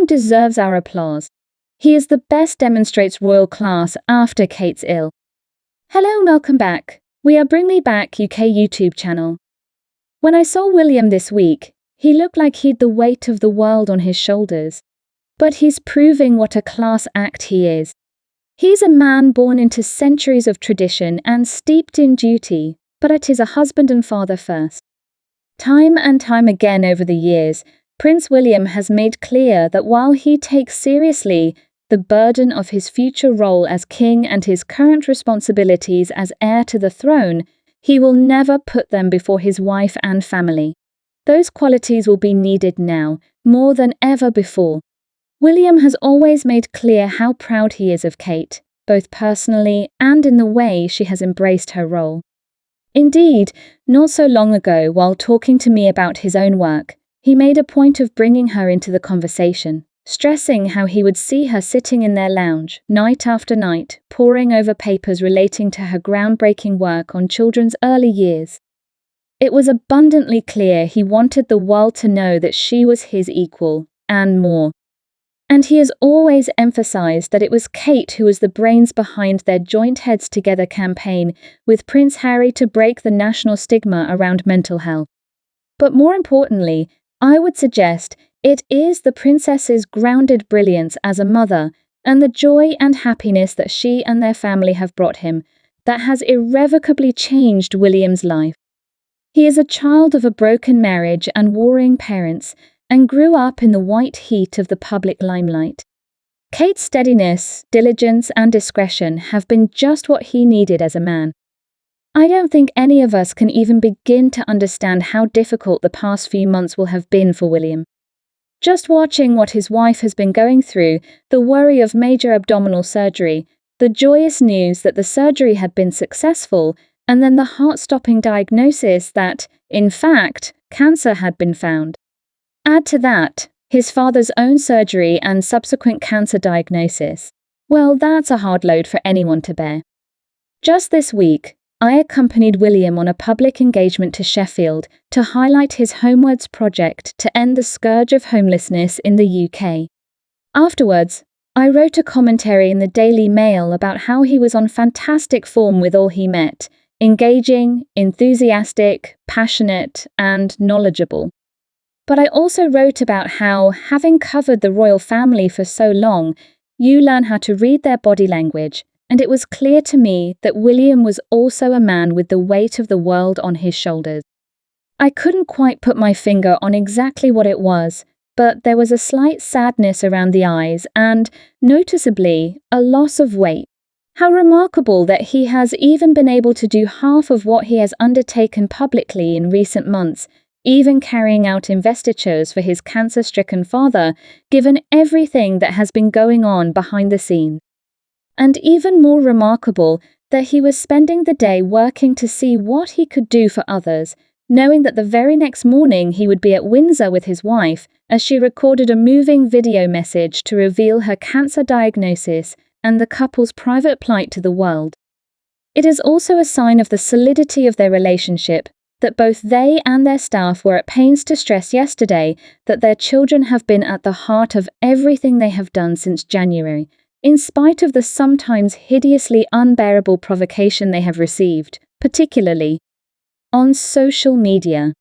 William deserves our applause. He is the best, demonstrates royal class after Kate's ill. Hello and welcome back. We are Bring Me Back UK YouTube channel. When I saw William this week, he looked like he'd the weight of the world on his shoulders. But he's proving what a class act he is. He's a man born into centuries of tradition and steeped in duty, but it is a husband and father first. Time and time again over the years, Prince William has made clear that while he takes seriously the burden of his future role as king and his current responsibilities as heir to the throne, he will never put them before his wife and family. Those qualities will be needed now, more than ever before. William has always made clear how proud he is of Kate, both personally and in the way she has embraced her role. Indeed, not so long ago, while talking to me about his own work, he made a point of bringing her into the conversation, stressing how he would see her sitting in their lounge, night after night, poring over papers relating to her groundbreaking work on children's early years. It was abundantly clear he wanted the world to know that she was his equal, and more. And he has always emphasized that it was Kate who was the brains behind their Joint Heads Together campaign with Prince Harry to break the national stigma around mental health. But more importantly, I would suggest it is the princess's grounded brilliance as a mother and the joy and happiness that she and their family have brought him that has irrevocably changed William's life. He is a child of a broken marriage and warring parents, and grew up in the white heat of the public limelight. Kate's steadiness, diligence, and discretion have been just what he needed as a man. I don't think any of us can even begin to understand how difficult the past few months will have been for William. Just watching what his wife has been going through, the worry of major abdominal surgery, the joyous news that the surgery had been successful, and then the heart-stopping diagnosis that, in fact, cancer had been found. Add to that, his father's own surgery and subsequent cancer diagnosis. Well, that's a hard load for anyone to bear. Just this week, I accompanied William on a public engagement to Sheffield to highlight his Homewards project to end the scourge of homelessness in the UK. Afterwards, I wrote a commentary in the Daily Mail about how he was on fantastic form with all he met, engaging, enthusiastic, passionate, and knowledgeable. But I also wrote about how, having covered the royal family for so long, you learn how to read their body language, and it was clear to me that William was also a man with the weight of the world on his shoulders. I couldn't quite put my finger on exactly what it was, but there was a slight sadness around the eyes and, noticeably, a loss of weight. How remarkable that he has even been able to do half of what he has undertaken publicly in recent months, even carrying out investitures for his cancer-stricken father, given everything that has been going on behind the scenes. And even more remarkable that he was spending the day working to see what he could do for others, knowing that the very next morning he would be at Windsor with his wife as she recorded a moving video message to reveal her cancer diagnosis and the couple's private plight to the world. It is also a sign of the solidity of their relationship that both they and their staff were at pains to stress yesterday that their children have been at the heart of everything they have done since January, in spite of the sometimes hideously unbearable provocation they have received, particularly on social media.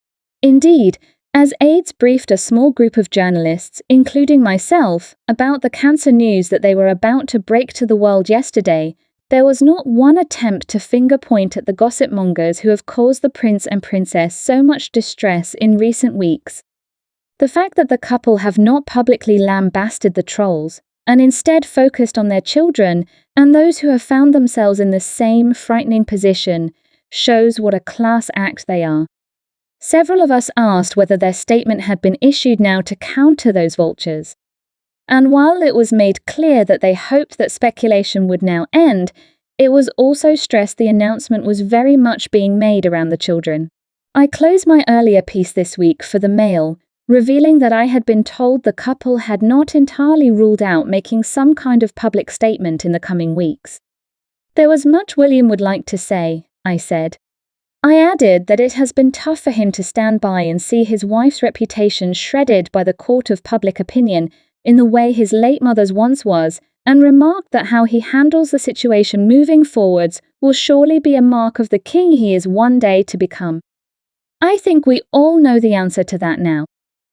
Indeed, as aides briefed a small group of journalists, including myself, about the cancer news that they were about to break to the world yesterday, there was not one attempt to finger point at the gossip mongers who have caused the prince and princess so much distress in recent weeks. The fact that the couple have not publicly lambasted the trolls, and instead focused on their children and those who have found themselves in the same frightening position, shows what a class act they are. Several of us asked whether their statement had been issued now to counter those vultures. And while it was made clear that they hoped that speculation would now end, it was also stressed the announcement was very much being made around the children. I closed my earlier piece this week for the Mail, revealing that I had been told the couple had not entirely ruled out making some kind of public statement in the coming weeks. There was much William would like to say, I said. I added that it has been tough for him to stand by and see his wife's reputation shredded by the court of public opinion, in the way his late mother's once was, and remarked that how he handles the situation moving forwards will surely be a mark of the king he is one day to become. I think we all know the answer to that now.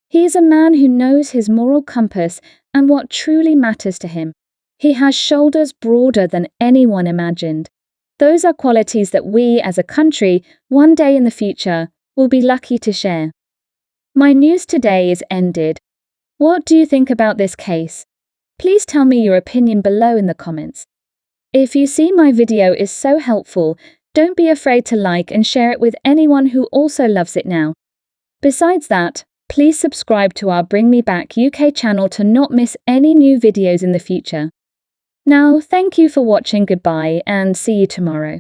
He is a man who knows his moral compass and what truly matters to him. He has shoulders broader than anyone imagined. Those are qualities that we, as a country, one day in the future, will be lucky to share. My news today is ended. What do you think about this case? Please tell me your opinion below in the comments. If you see my video is so helpful, don't be afraid to like and share it with anyone who also loves it now. Besides that, please subscribe to our Bring Me Back UK channel to not miss any new videos in the future. Now, thank you for watching, goodbye, and see you tomorrow.